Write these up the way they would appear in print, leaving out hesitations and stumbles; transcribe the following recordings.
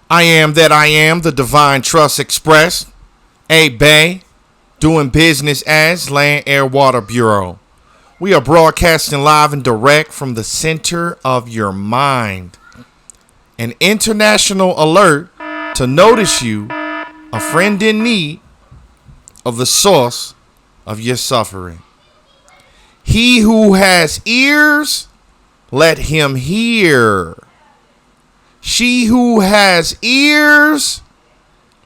I am that I am, the Divine Trust Express. A Bay, doing business as Land, Air, Water Bureau. We are broadcasting live and direct from the center of your mind. An international alert to notice you, a friend in need of the source of your suffering. He who has ears, let him hear. She who has ears,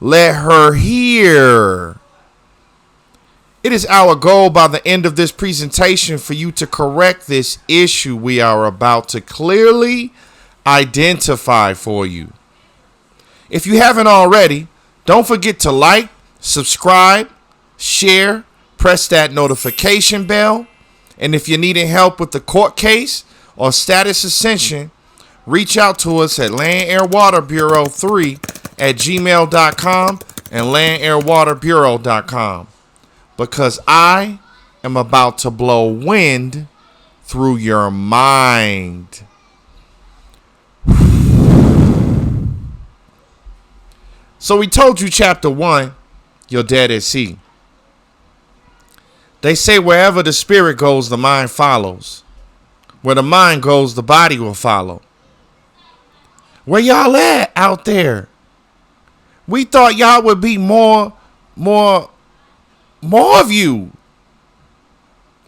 let her hear. It is our goal by the end of this presentation for you to correct this issue we are about to clearly identify for you. If you haven't already, don't forget to like, subscribe, share, press that notification bell. And if you're needing help with the court case or Status Ascension, reach out to us at Land, Air, Water Bureau 3 at gmail.com and landairwaterbureau.com, because I am about to blow wind through your mind. So we told you chapter 1, you're dead at sea. They say wherever the spirit goes, the mind follows. Where the mind goes, the body will follow. Where y'all at out there? We thought y'all would be more of you.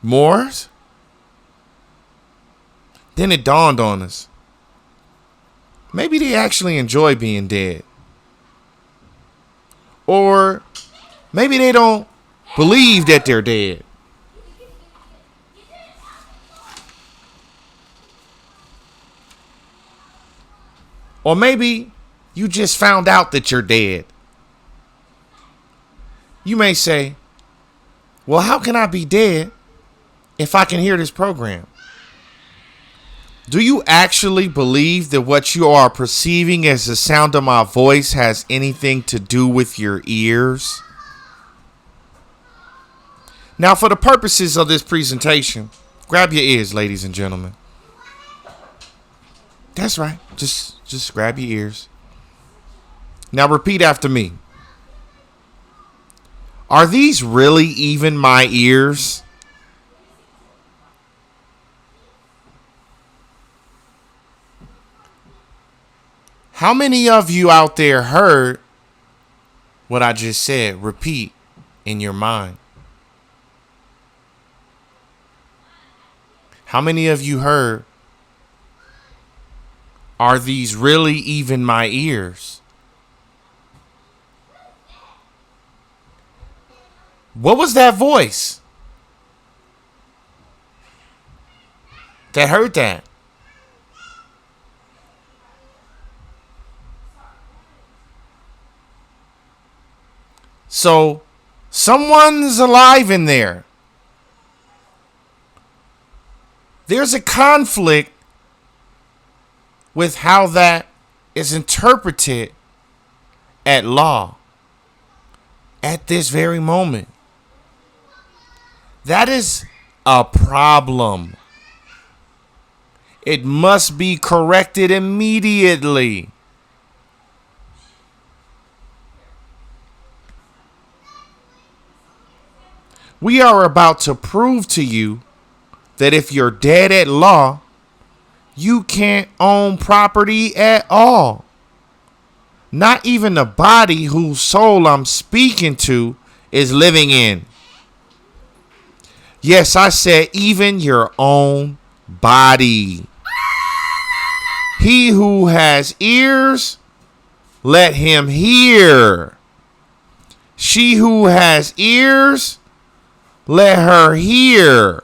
Moors? Then it dawned on us. Maybe they actually enjoy being dead. Or maybe they don't believe that they're dead. Or maybe you just found out that you're dead. You may say, well, how can I be dead if I can hear this program? Do you actually believe that what you are perceiving as the sound of my voice has anything to do with your ears? Now, for the purposes of this presentation, grab your ears, ladies and gentlemen. That's right. Just grab your ears. Now repeat after me. Are these really even my ears? How many of you out there heard what I just said? Repeat in your mind. How many of you heard, are these really even my ears? What was that voice that heard that? So, someone's alive in there. There's a conflict with how that is interpreted at law at this very moment. That is a problem. It must be corrected immediately. We are about to prove to you that if you're dead at law, you can't own property at all. Not even the body whose soul I'm speaking to is living in. Yes, I said even your own body. He who has ears, let him hear. She who has ears, let her hear.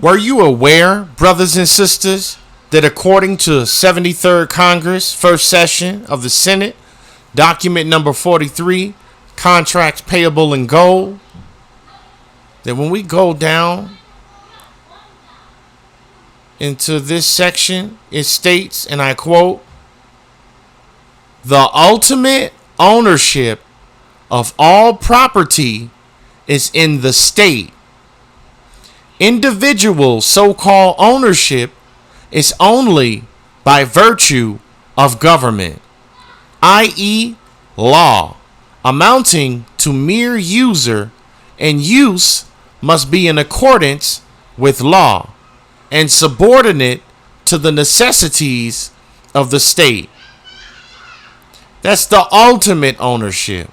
Were you aware, brothers and sisters, that according to 73rd Congress, first session of the Senate, document number 43, contracts payable in gold, that when we go down into this section, it states, and I quote, the ultimate ownership of all property is in the state. Individual so-called ownership is only by virtue of government, i.e., law, amounting to mere user, and use must be in accordance with law and subordinate to the necessities of the state. That's the ultimate ownership.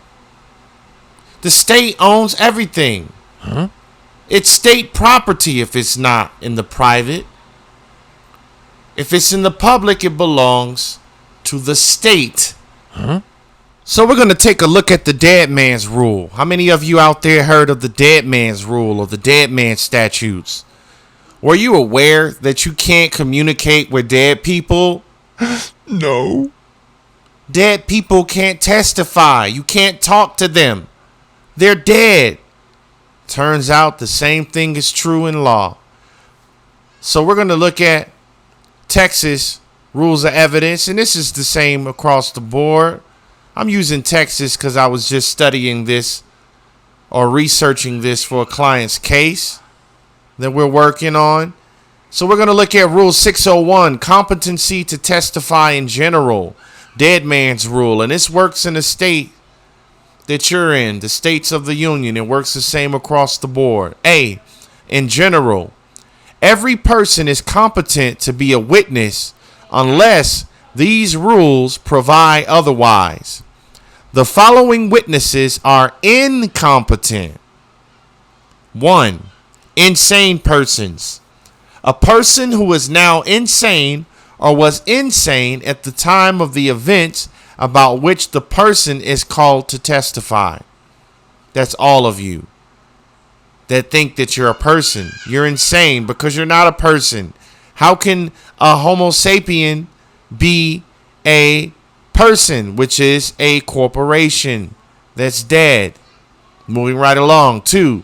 The state owns everything. It's state property if it's not in the private. If it's in the public, it belongs to the state. So we're going to take a look at the dead man's rule. How many of you out there heard of the dead man's rule or the dead man statutes? Were you aware that you can't communicate with dead people? No. Dead people can't testify. You can't talk to them. They're dead. Turns out the same thing is true in law. So we're going to look at Texas rules of evidence, and this is the same across the board. I'm using Texas because I was just studying this or researching this for a client's case that we're working on. So we're going to look at Rule 601, competency to testify in general, dead man's rule. And this works in the state that you're in, the states of the union. It works the same across the board. A, in general, every person is competent to be a witness unless these rules provide otherwise. The following witnesses are incompetent. 1. Insane persons. A person who is now insane or was insane at the time of the events about which the person is called to testify. That's all of you that think that you're a person. You're insane because you're not a person. How can a Homo sapien be a person, which is a corporation that's dead? Moving right along. 2.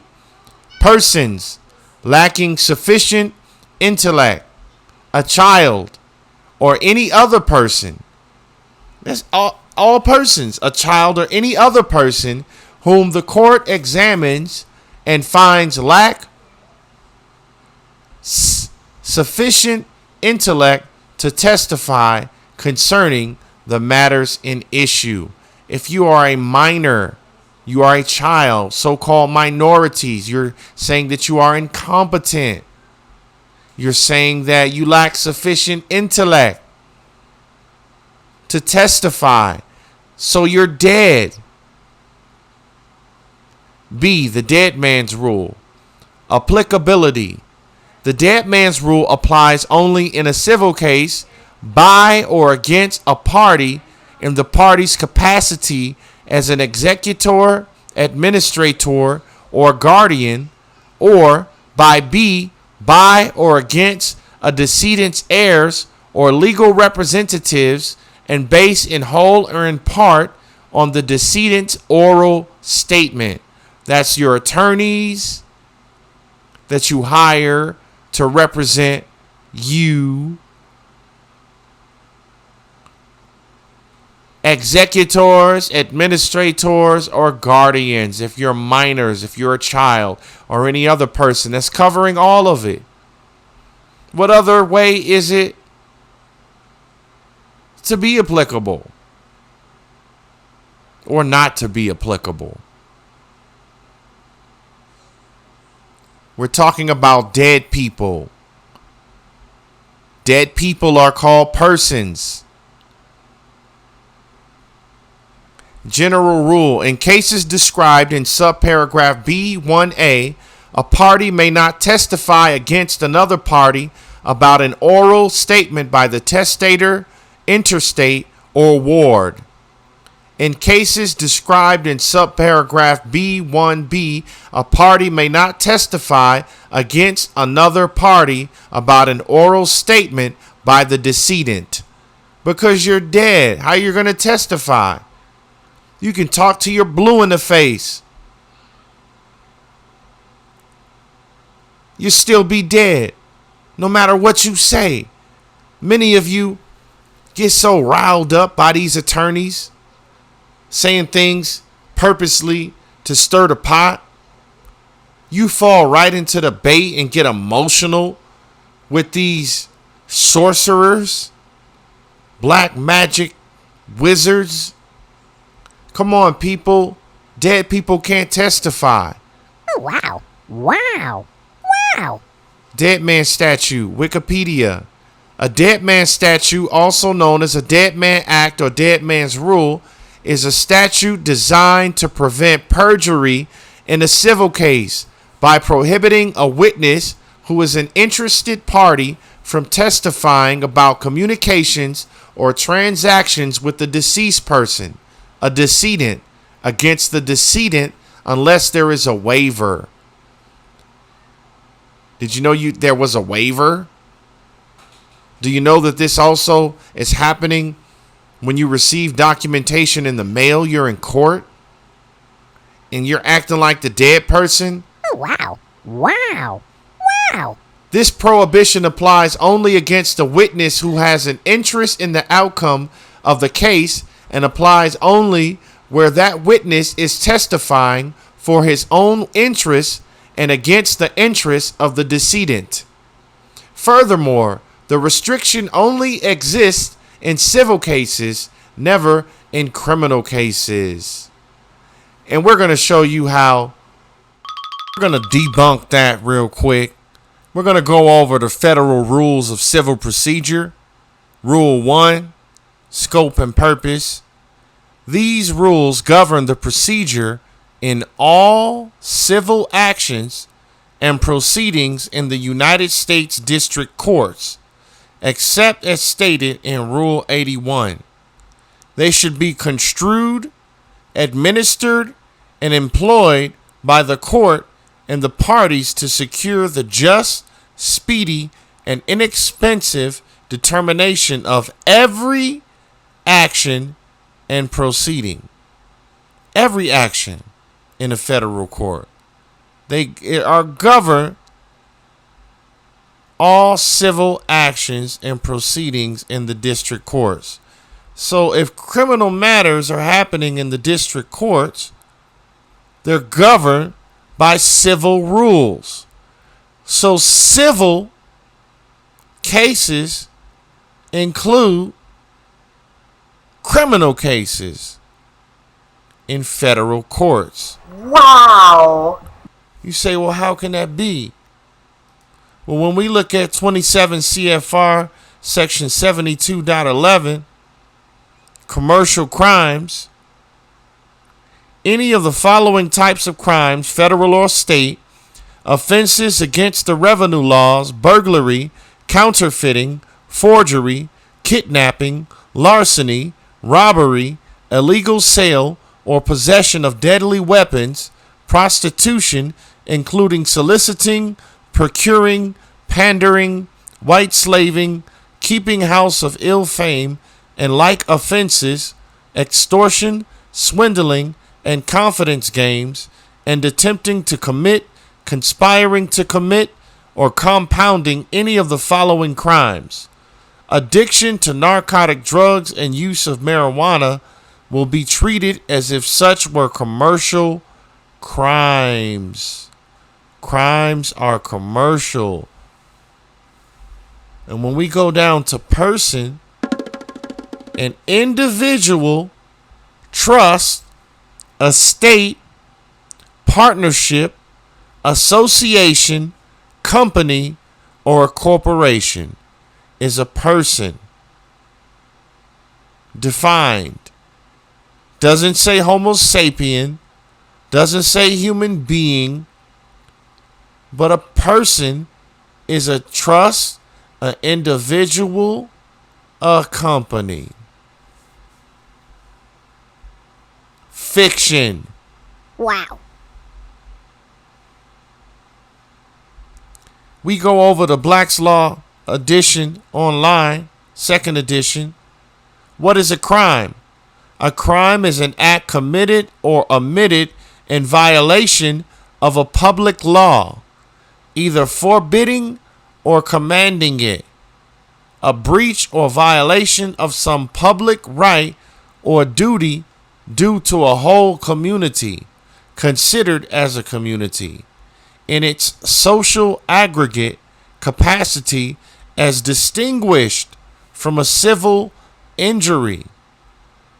Persons lacking sufficient intellect, a child, or any other person. That's all persons, a child or any other person whom the court examines and finds lack sufficient intellect to testify concerning the matters in issue. If you are a minor, you are a child, so-called minorities, you're saying that you are incompetent. You're saying that you lack sufficient intellect to testify, so you're dead. B, the dead man's rule. Applicability. The dead man's rule applies only in a civil case by or against a party in the party's capacity as an executor, administrator, or guardian, or by B, by or against a decedent's heirs or legal representatives, and based in whole or in part on the decedent's oral statement. That's your attorneys that you hire to represent you, executors, administrators, or guardians. If you're minors, if you're a child, or any other person, that's covering all of it. What other way is it to be applicable or not to be applicable? We're talking about dead people. Dead people are called persons. General rule. In cases described in subparagraph B1A, a party may not testify against another party about an oral statement by the testator, interstate, or ward. In cases described in subparagraph B1B, a party may not testify against another party about an oral statement by the decedent. Because you're dead. How you going to testify? You can talk to your blue in the face. You still be dead, no matter what you say. Many of you get so riled up by these attorneys saying things purposely to stir the pot. You fall right into the bait and get emotional with these sorcerers black magic wizards. Come on, people. Dead people can't testify. Oh, wow. Wow. Wow. Dead man statute, Wikipedia. A dead man statute, also known as a dead man act or dead man's rule, is a statute designed to prevent perjury in a civil case by prohibiting a witness who is an interested party from testifying about communications or transactions with the deceased person, a decedent, against the decedent unless there is a waiver. Did you know there was a waiver? Do you know that this also is happening when you receive documentation in the mail? You're in court and you're acting like the dead person? Oh, wow. Wow. Wow. This prohibition applies only against a witness who has an interest in the outcome of the case and applies only where that witness is testifying for his own interest and against the interests of the decedent. Furthermore, the restriction only exists in civil cases, never in criminal cases. And we're going to show you how. We're going to debunk that real quick. We're going to go over the federal rules of civil procedure. Rule 1, scope and purpose. These rules govern the procedure in all civil actions and proceedings in the United States District Courts, except as stated in Rule 81. They should be construed, administered, and employed by the court and the parties to secure the just, speedy, and inexpensive determination of every action and proceeding. Every action in a federal court. They are govern all civil actions and proceedings in the district courts. So if criminal matters are happening in the district courts, they're governed by civil rules. So civil cases include criminal cases in federal courts. Wow. You say, well, how can that be? Well, when we look at 27 CFR section 72.11, commercial crimes, any of the following types of crimes, federal or state, offenses against the revenue laws, burglary, counterfeiting, forgery, kidnapping, larceny, robbery, illegal sale or possession of deadly weapons, prostitution, including soliciting, procuring, pandering, white slaving, keeping house of ill fame, and like offenses, extortion, swindling, and confidence games, and attempting to commit, conspiring to commit, or compounding any of the following crimes. Addiction to narcotic drugs and use of marijuana will be treated as if such were commercial crimes. Crimes are commercial. And when we go down to person, an individual, trust, estate, partnership, association, company, or a corporation is a person. Defined. Doesn't say Homo sapien, doesn't say human being, but a person is a trust, an individual, a company. Fiction. Wow. We go over the Black's Law edition online, second edition. What is a crime? A crime is an act committed or omitted in violation of a public law, either forbidding or commanding it. A breach or violation of some public right or duty due to a whole community, considered as a community, in its social aggregate capacity as distinguished from a civil injury.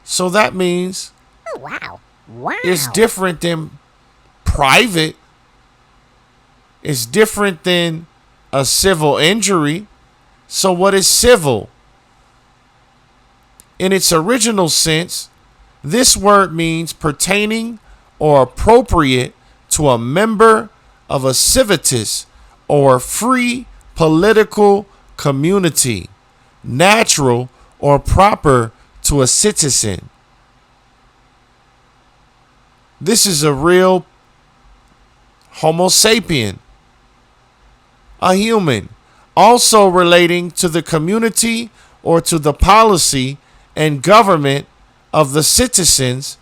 So that means Oh, wow. Wow. it's different than private. It's different than a civil injury. So what is civil? In its original sense, this word means pertaining or appropriate to a member of a civitas or free political community, natural or proper to a citizen. This is a real Homo sapien, a human, also relating to the community or to the policy and government of the citizens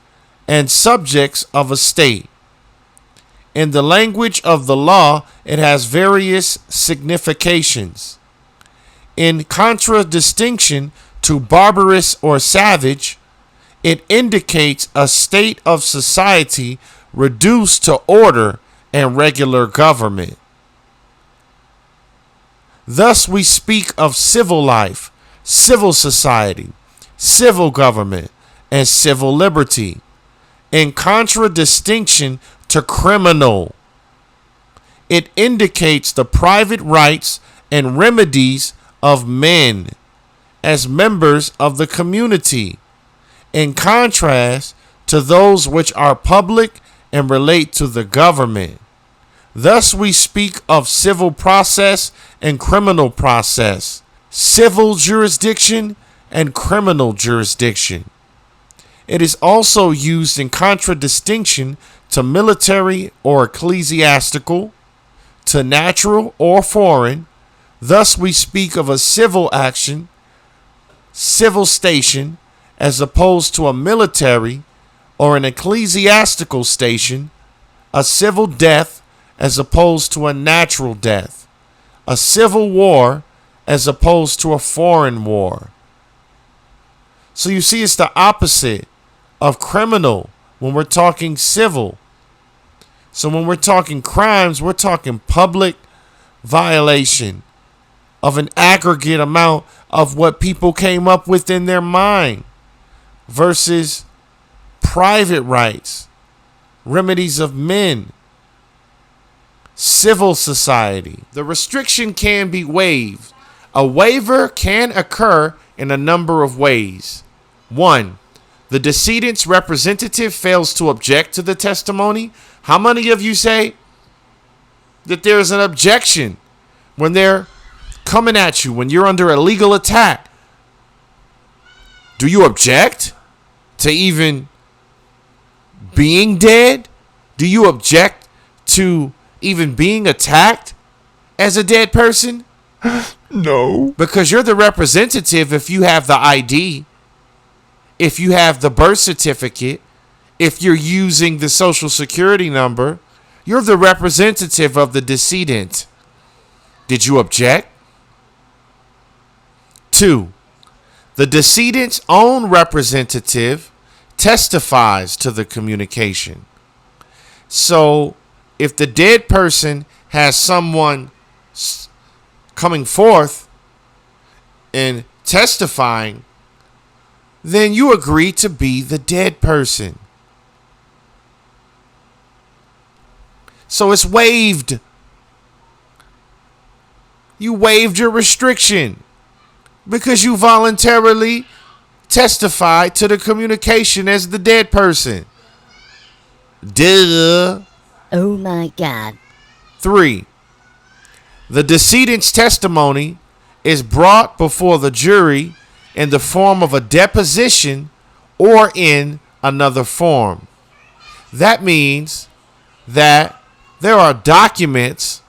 and subjects of a state. In the language of the law, it has various significations. In contradistinction to barbarous or savage, it indicates a state of society reduced to order and regular government. Thus, we speak of civil life, civil society, civil government, and civil liberty, in contradistinction to criminal. It indicates the private rights and remedies of men as members of the community, in contrast to those which are public and relate to the government. Thus we speak of civil process and criminal process, civil jurisdiction and criminal jurisdiction. It is also used in contradistinction to military or ecclesiastical, to natural or foreign. Thus we speak of a civil action, civil station, as opposed to a military or an ecclesiastical station, a civil death as opposed to a natural death, a civil war as opposed to a foreign war. So you see, it's the opposite of criminal when we're talking civil. So when we're talking crimes, we're talking public violation of an aggregate amount of what people came up with in their mind versus private rights, remedies of men, civil society. The restriction can be waived. A waiver can occur in a number of ways. 1. The decedent's representative fails to object to the testimony. How many of you say that there's an objection when they're coming at you, when you're under a legal attack? Do you object to even being dead? Do you object to even being attacked as a dead person? No. Because you're the representative if you have the ID, if you have the birth certificate, if you're using the social security number, you're the representative of the decedent. Did you object? 2. The decedent's own representative testifies to the communication. So if the dead person has someone coming forth and testifying, then you agree to be the dead person. So it's waived. You waived your restriction because you voluntarily testified to the communication as the dead person. Duh. Oh my God. 3. The decedent's testimony is brought before the jury in the form of a deposition or in another form. That means that there are documents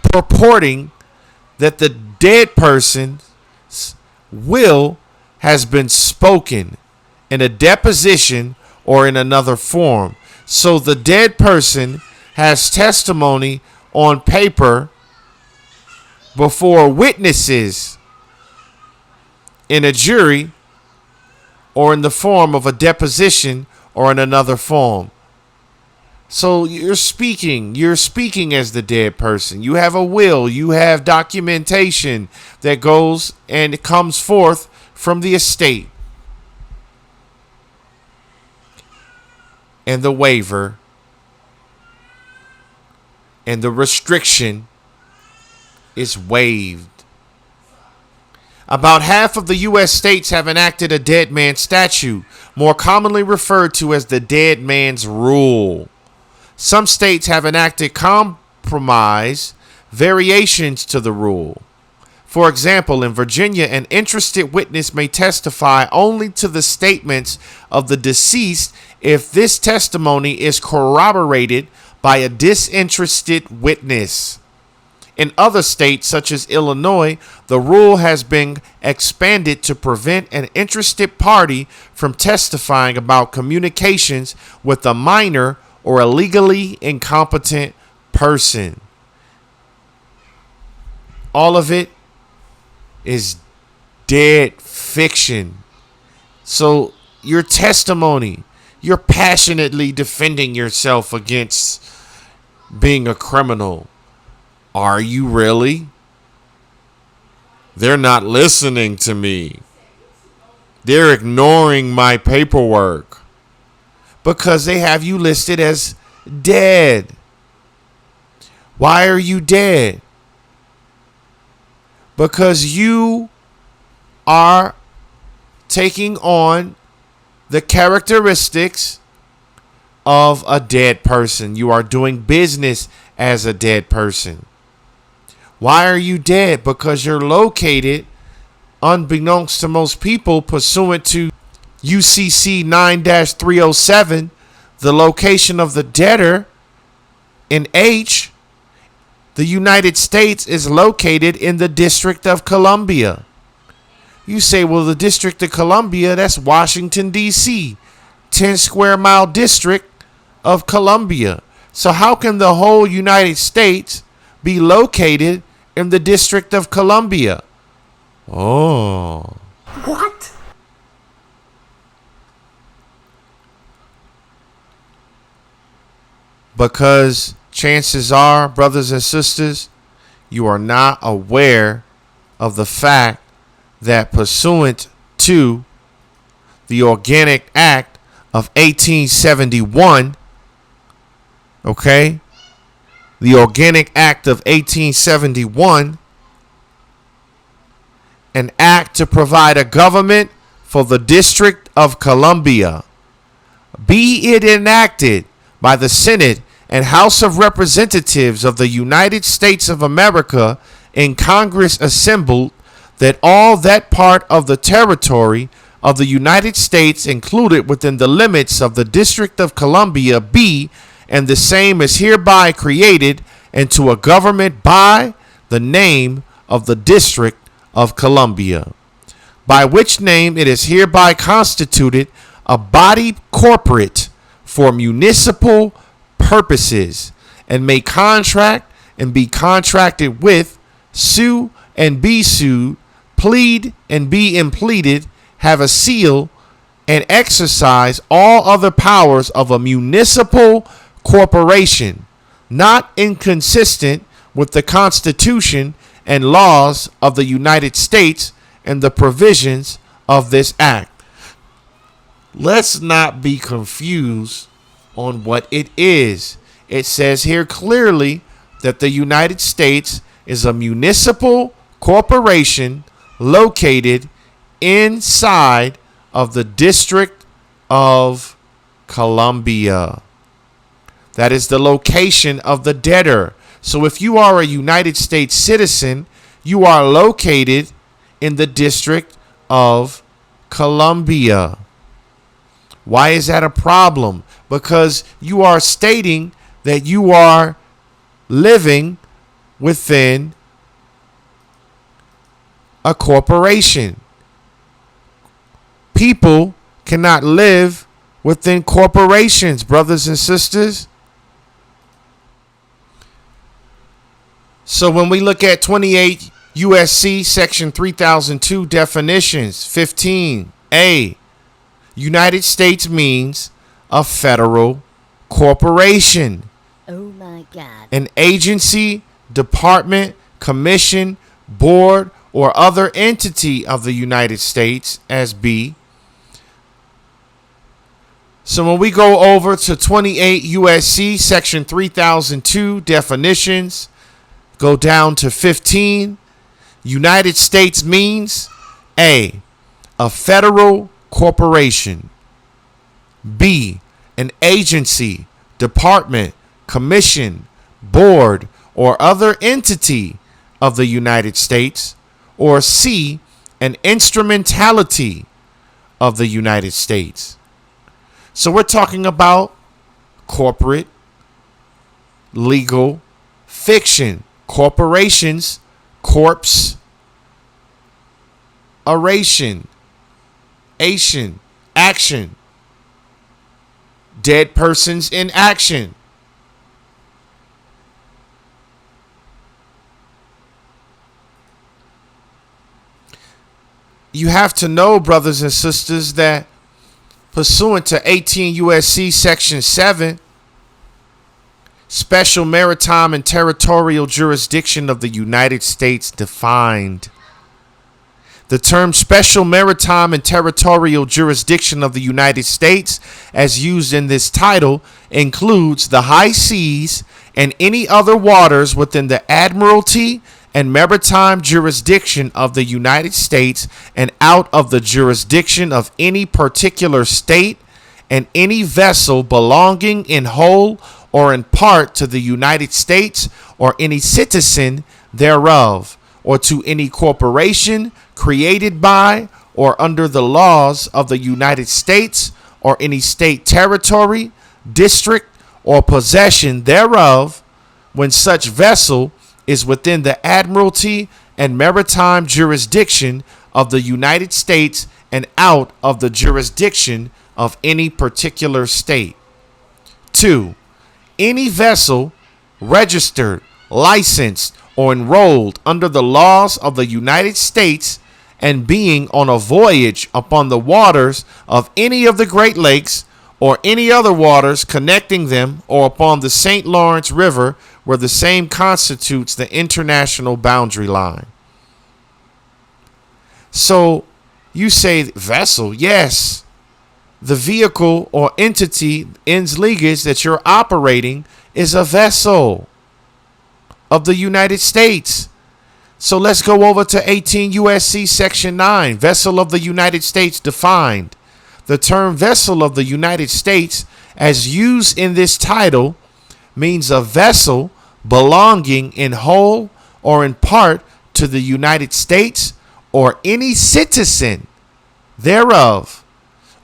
purporting that the dead person's will has been spoken in a deposition or in another form. So the dead person has testimony on paper before witnesses in a jury or in the form of a deposition or in another form. So you're speaking as the dead person. You have a will, you have documentation that goes and it comes forth from the estate. and the waiver and the restriction is waived. About half of the U.S. states have enacted a dead man statute, more commonly referred to as the dead man's rule. Some states have enacted compromise variations to the rule. For example, in Virginia, an interested witness may testify only to the statements of the deceased if this testimony is corroborated by a disinterested witness. In other states, such as Illinois, the rule has been expanded to prevent an interested party from testifying about communications with a minor or a legally incompetent person. All of it is dead fiction. So your testimony, you're passionately defending yourself against being a criminal. Are you really? They're not listening to me. They're ignoring my paperwork because they have you listed as dead. Why are you dead? Because you are taking on the characteristics of a dead person. You are doing business as a dead person. Why are you dead? Because you're located, unbeknownst to most people, pursuant to UCC 9-307, the location of the debtor in H. The United States is located in the District of Columbia. You say, well, the District of Columbia, that's Washington, D.C., 10 square mile district of Columbia. So how can the whole United States be located in the District of Columbia? Oh. What? Because chances are, brothers and sisters, you are not aware of the fact that pursuant to the Organic Act of 1871, okay, the Organic Act of 1871, an act to provide a government for the District of Columbia, be it enacted by the Senate and House of Representatives of the United States of America in Congress assembled, that all that part of the territory of the United States included within the limits of the District of Columbia be, and the same is hereby created into a government by the name of the District of Columbia, by which name it is hereby constituted a body corporate for municipal purposes, and may contract and be contracted with, sue and be sued, plead and be impleaded, have a seal, and exercise all other powers of a municipal corporation, not inconsistent with the Constitution and laws of the United States and the provisions of this act. Let's not be confused on what it is. It says here clearly that the United States is a municipal corporation located inside of the District of Columbia. That is the location of the debtor. So if you are a United States citizen, you are located in the District of Columbia. Why is that a problem? Because you are stating that you are living within a corporation. People cannot live within corporations, brothers and sisters. So when we look at 28 USC section 3002 definitions, 15A, United States means a federal corporation. Oh my God. An agency, department, commission, board, or other entity of the United States, as B. So when we go over to 28 USC section 3002 definitions, go down to 15, United States means A, a federal corporation, B, an agency, department, commission, board, or other entity of the United States, or C, an instrumentality of the United States. So we're talking about corporate, legal, fiction, corporations, corpse, oration, action, dead persons in action. You have to know, brothers and sisters, that pursuant to 18 USC Section 7, special maritime and territorial jurisdiction of the United States defined. The term special maritime and territorial jurisdiction of the United States, as used in this title, includes the high seas and any other waters within the admiralty and maritime jurisdiction of the United States and out of the jurisdiction of any particular state, and any vessel belonging in whole or in part to the United States or any citizen thereof, or to any corporation created by or under the laws of the United States or any state, territory, district, or possession thereof, when such vessel is within the admiralty and maritime jurisdiction of the United States and out of the jurisdiction of any particular state. 2. Any vessel registered, licensed, or enrolled under the laws of the United States and being on a voyage upon the waters of any of the Great Lakes or any other waters connecting them, or upon the St. Lawrence River, where the same constitutes the international boundary line. So you say vessel, yes. The vehicle or entity, ens ligas, that you're operating is a vessel of the United States. So let's go over to 18 USC Section 9, vessel of the United States defined. The term vessel of the United States, as used in this title, means a vessel belonging in whole or in part to the United States or any citizen thereof,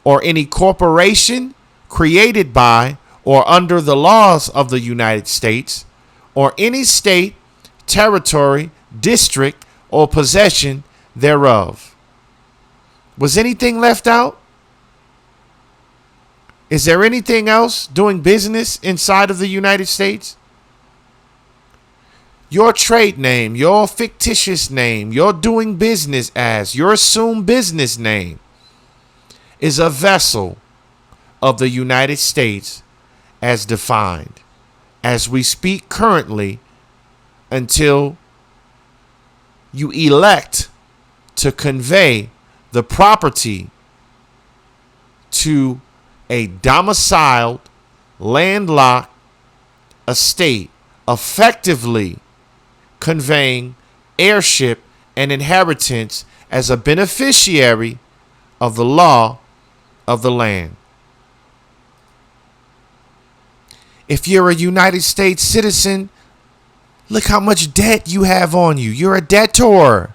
or any corporation created by or under the laws of the United States, or any state, territory, district, or possession thereof. Was anything left out? Is there anything else doing business inside of the United States? Your trade name, your fictitious name, your doing business as, your assumed business name is a vessel of the United States as defined, as we speak currently, until you elect to convey the property to a domiciled, landlocked estate, effectively conveying heirship and inheritance as a beneficiary of the law of the land. If you're a United States citizen, look how much debt you have on you. You're a debtor.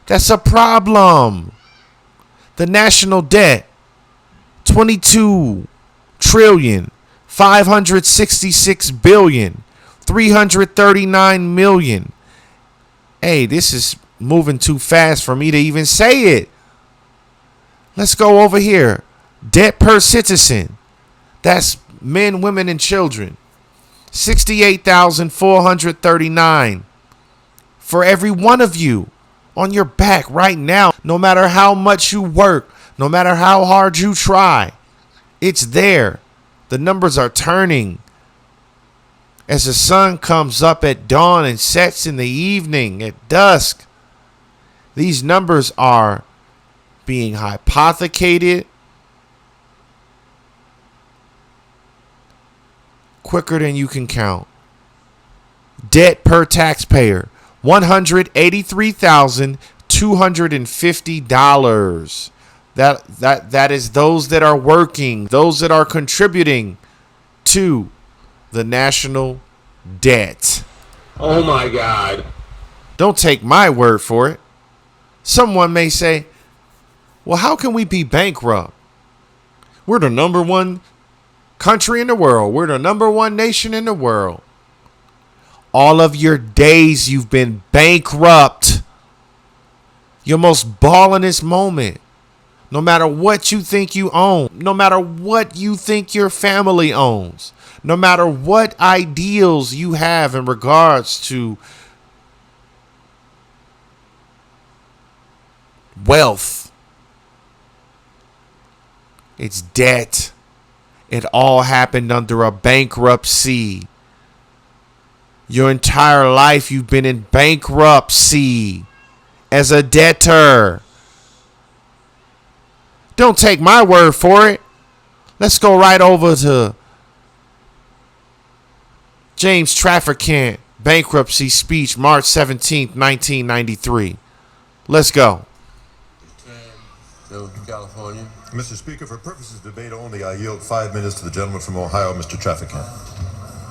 That's a problem. The national debt, 22 trillion, 566 billion, 339 million. Hey, this is moving too fast for me to even say it. Let's go over here. Debt per citizen. That's men, women, and children. 68,439 for every one of you on your back right now. No matter how much you work, no matter how hard you try, it's there. The numbers are turning as the sun comes up at dawn and sets in the evening at dusk. These numbers are being hypothecated quicker than you can count. Debt per taxpayer, $183,250. That is those that are working, those that are contributing to the national debt. Oh my God. Don't take my word for it. Someone may say, well, how can we be bankrupt? We're the number one country in the world. We're the number one nation in the world. All of your days you've been bankrupt. Your most ballinest moment. No matter what you think you own. No matter what you think your family owns. No matter what ideals you have in regards to wealth. It's debt. It all happened under a bankruptcy. Your entire life you've been in bankruptcy as a debtor. Don't take my word for it. Let's go right over to James Traficant bankruptcy speech, March 17th, 1993. Let's go. California. Mr. Speaker, for purposes of debate only, I yield 5 minutes to the gentleman from Ohio, Mr. Traficant.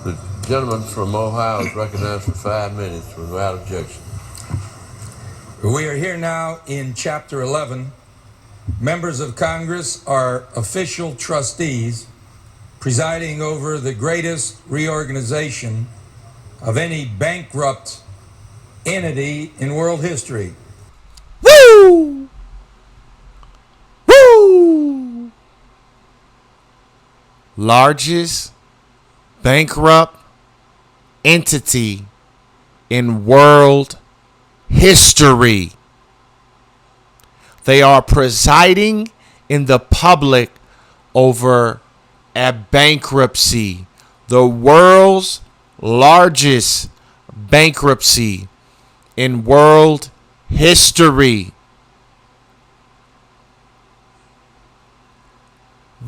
The gentleman from Ohio is recognized for 5 minutes without objection. We are here now in Chapter 11. Members of Congress are official trustees presiding over the greatest reorganization of any bankrupt entity in world history. Woo! Woo! Largest bankrupt entity in world history. They are presiding in the public over a bankruptcy, the world's largest bankruptcy in world history.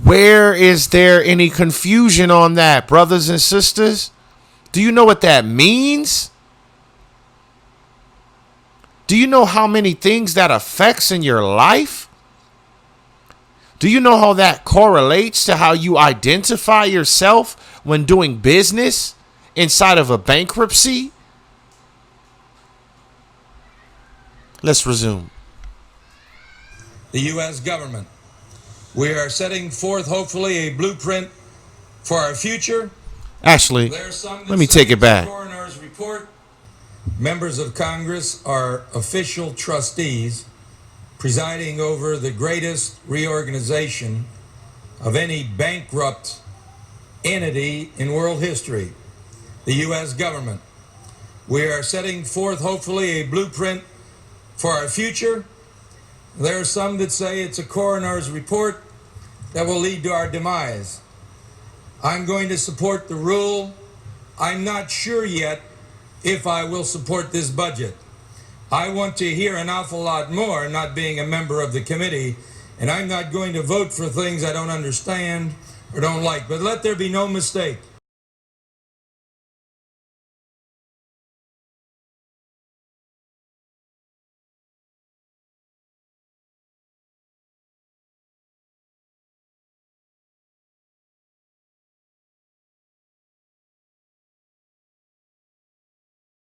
Where is there any confusion on that, brothers and sisters? Do you know what that means? Do you know how many things that affects in your life? Do you know how that correlates to how you identify yourself when doing business inside of a bankruptcy? Let's resume. The U.S. government. We are setting forth, hopefully, a blueprint for our future. Ashley, let me take it back. Coroner's report. Members of Congress are official trustees presiding over the greatest reorganization of any bankrupt entity in world history, the U.S. government. We are setting forth, hopefully, a blueprint for our future. There are some that say it's a coroner's report that will lead to our demise. I'm going to support the rule. I'm not sure yet if I will support this budget. I want to hear an awful lot more, not being a member of the committee, and I'm not going to vote for things I don't understand or don't like. But let there be no mistake.